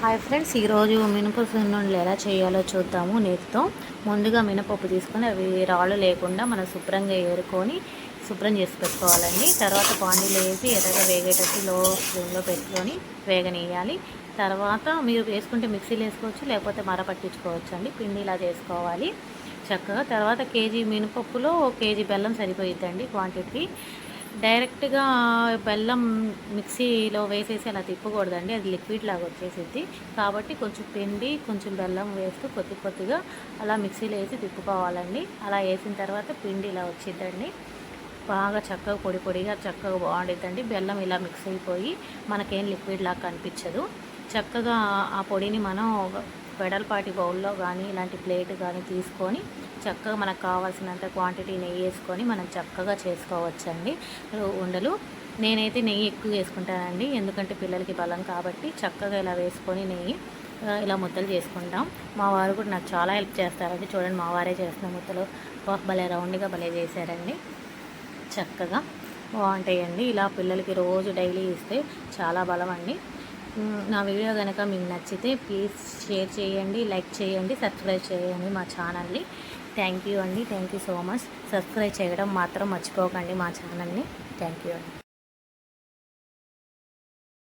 Hi friends, ఈరోజు మినప సున్నుండలు ఎలా చేయాలో చూద్దాము. నేతితో ముందుగా మినపప్పు తీసుకొని అవి రాళ్ళు లేకుండా మనం శుభ్రంగా ఏరుకొని శుభ్రం చేసి పెట్టుకోవాలండి. తర్వాత పాండీలో వేసి ఎర్రగా వేగేటట్టు లో ఫ్లేమ్లో పెట్టుకొని వేగనీయాలి. తర్వాత మీరు వేసుకుంటే మిక్సీలో వేసుకోవచ్చు, లేకపోతే మర పట్టించుకోవచ్చు అండి. పిండి ఇలా చేసుకోవాలి చక్కగా. తర్వాత కేజీ మినపప్పులో కేజీ బెల్లం సరిపోయిద్దండి క్వాంటిటీ. డైరెక్ట్గా బెల్లం మిక్సీలో వేసేసి అలా తిప్పకూడదండి, అది లిక్విడ్ లాగా వచ్చేసిద్ది. కాబట్టి కొంచెం పిండి కొంచెం బెల్లం వేస్తూ కొద్ది కొద్దిగా అలా మిక్సీలో వేసి తిప్పుకోవాలండి. అలా వేసిన తర్వాత పిండి ఇలా వచ్చిద్దండి. బాగా చక్కగా పొడి పొడిగా చక్కగా బాగుండిద్దండి. బెల్లం ఇలా మిక్స్ అయిపోయి మనకేం లిక్విడ్ లాగా కనిపించదు. చక్కగా ఆ పొడిని మనం వెడల్పాటి బౌల్లో కానీ ఇలాంటి ప్లేట్ కానీ తీసుకొని చక్కగా మనకు కావాల్సినంత క్వాంటిటీ నెయ్యి వేసుకొని మనం చక్కగా చేసుకోవచ్చండి ఉండలు. నేనైతే నెయ్యి ఎక్కువ వేసుకుంటానండి, ఎందుకంటే పిల్లలకి బలం కాబట్టి. చక్కగా ఇలా వేసుకొని నెయ్యి ఇలా ముద్దలు చేసుకుంటాం. మా వారు కూడా నాకు చాలా హెల్ప్ చేస్తారండి. చూడండి, మా వారే చేస్తున్న ముద్దలు భలే రౌండ్గా భలే చేశారండి. చక్కగా బాగుంటాయండి. ఇలా పిల్లలకి రోజు డైలీ ఇస్తే చాలా బలం అండి. నా వీడియో కనుక మీకు నచ్చితే ప్లీజ్ షేర్ చేయండి, లైక్ చేయండి, సబ్స్క్రైబ్ చేయండి మా ఛానల్ని. థ్యాంక్ యూ అండి. Thank you so much. Subscribe చేయడం మాత్రం మర్చిపోకండి మా ఛానల్ని. థ్యాంక్ యూ అండి.